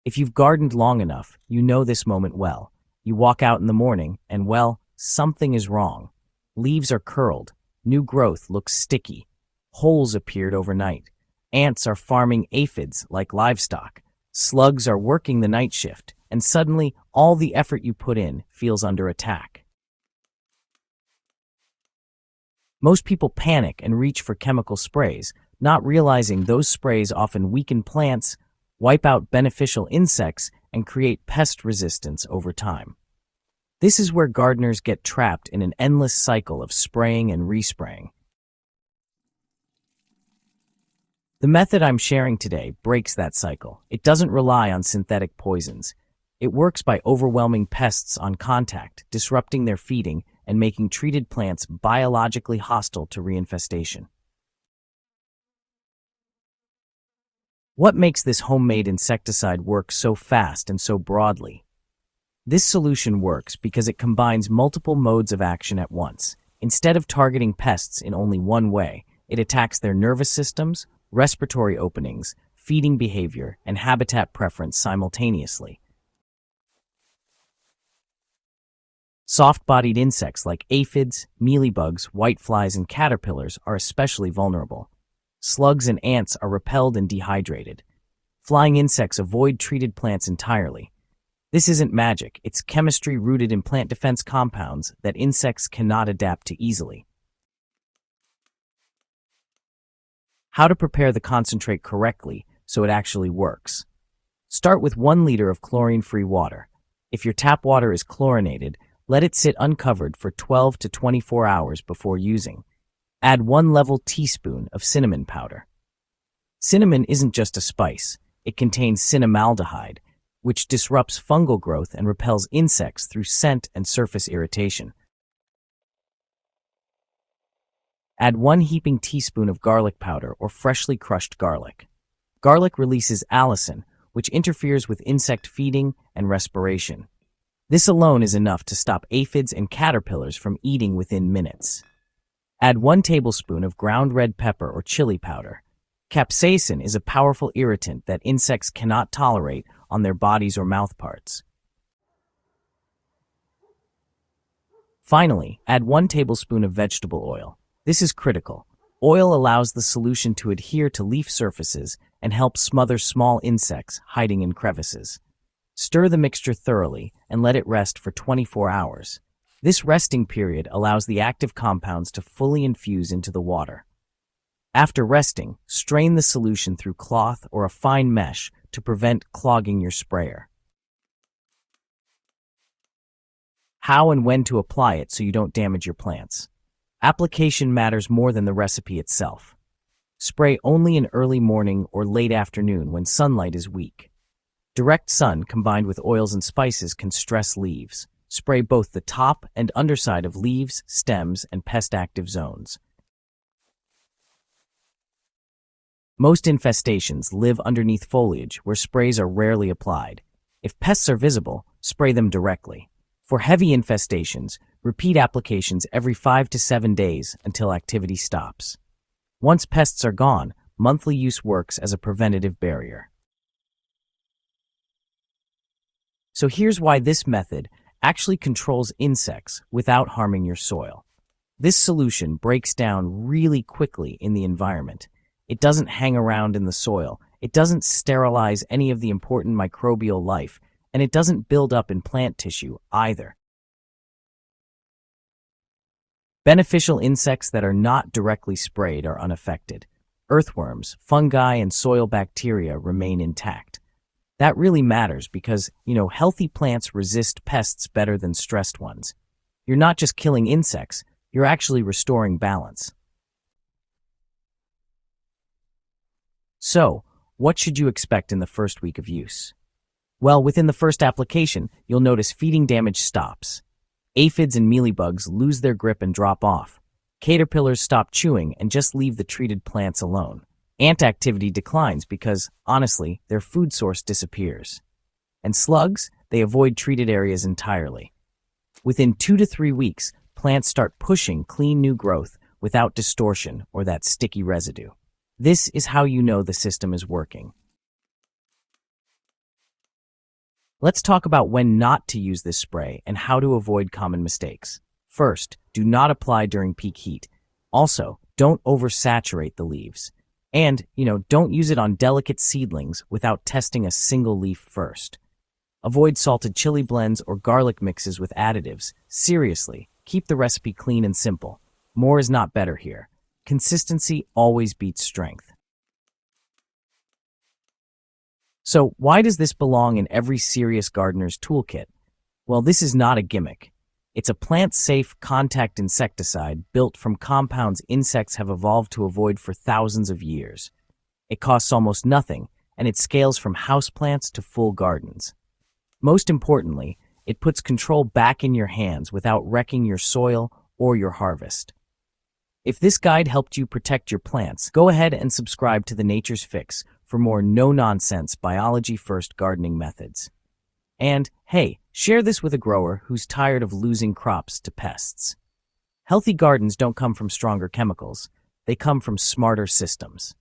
If you've gardened long enough, you know this moment well. You walk out in the morning and, well, something is wrong. Leaves are curled, new growth looks sticky, holes appeared overnight. Ants are farming aphids like livestock. Slugs are working the night shift, and suddenly all the effort you put in feels under attack. Most people panic and reach for chemical sprays, not realizing those sprays often weaken plants, wipe out beneficial insects, and create pest resistance over time. This is where gardeners get trapped in an endless cycle of spraying and respraying. The method I'm sharing today breaks that cycle. It doesn't rely on synthetic poisons. It works by overwhelming pests on contact, disrupting their feeding, and making treated plants biologically hostile to reinfestation. What makes this homemade insecticide work so fast and so broadly? This solution works because it combines multiple modes of action at once. Instead of targeting pests in only one way, it attacks their nervous systems, respiratory openings, feeding behavior, and habitat preference simultaneously. Soft-bodied insects like aphids, mealybugs, whiteflies, and caterpillars are especially vulnerable. Slugs and ants are repelled and dehydrated. Flying insects avoid treated plants entirely. This isn't magic, it's chemistry rooted in plant defense compounds that insects cannot adapt to easily. How to prepare the concentrate correctly so it actually works. Start with 1 liter of chlorine-free water. If your tap water is chlorinated, let it sit uncovered for 12 to 24 hours before using. Add 1 level teaspoon of cinnamon powder. Cinnamon isn't just a spice. It contains cinnamaldehyde, which disrupts fungal growth and repels insects through scent and surface irritation. Add 1 heaping teaspoon of garlic powder or freshly crushed garlic. Garlic releases allicin, which interferes with insect feeding and respiration. This alone is enough to stop aphids and caterpillars from eating within minutes. Add 1 tablespoon of ground red pepper or chili powder. Capsaicin is a powerful irritant that insects cannot tolerate on their bodies or mouth parts. Finally, add 1 tablespoon of vegetable oil. This is critical. Oil allows the solution to adhere to leaf surfaces and help smother small insects hiding in crevices. Stir the mixture thoroughly and let it rest for 24 hours. This resting period allows the active compounds to fully infuse into the water. After resting, strain the solution through cloth or a fine mesh to prevent clogging your sprayer. How and when to apply it so you don't damage your plants. Application matters more than the recipe itself. Spray only in early morning or late afternoon when sunlight is weak. Direct sun combined with oils and spices can stress leaves. Spray both the top and underside of leaves, stems, and pest-active zones. Most infestations live underneath foliage where sprays are rarely applied. If pests are visible, spray them directly. For heavy infestations, repeat applications every 5 to 7 days until activity stops. Once pests are gone, monthly use works as a preventative barrier. So here's why this method actually controls insects without harming your soil. This solution breaks down really quickly in the environment. It doesn't hang around in the soil, it doesn't sterilize any of the important microbial life, and it doesn't build up in plant tissue either. Beneficial insects that are not directly sprayed are unaffected. Earthworms, fungi, and soil bacteria remain intact. That really matters because, healthy plants resist pests better than stressed ones. You're not just killing insects, you're actually restoring balance. So, what should you expect in the first week of use? Well, within the first application, you'll notice feeding damage stops. Aphids and mealybugs lose their grip and drop off. Caterpillars stop chewing and just leave the treated plants alone. Ant activity declines because, honestly, their food source disappears. And slugs, they avoid treated areas entirely. Within 2 to 3 weeks, plants start pushing clean new growth without distortion or that sticky residue. This is how you know the system is working. Let's talk about when not to use this spray and how to avoid common mistakes. First, do not apply during peak heat. Also, don't oversaturate the leaves. And, don't use it on delicate seedlings without testing a single leaf first. Avoid salted chili blends or garlic mixes with additives. Seriously, keep the recipe clean and simple. More is not better here. Consistency always beats strength. So, why does this belong in every serious gardener's toolkit? Well, this is not a gimmick. It's a plant-safe contact insecticide built from compounds insects have evolved to avoid for thousands of years. It costs almost nothing, and it scales from houseplants to full gardens. Most importantly, it puts control back in your hands without wrecking your soil or your harvest. If this guide helped you protect your plants, go ahead and subscribe to The Nature's Fix for more no-nonsense biology-first gardening methods. And, hey, share this with a grower who's tired of losing crops to pests. Healthy gardens don't come from stronger chemicals. They come from smarter systems.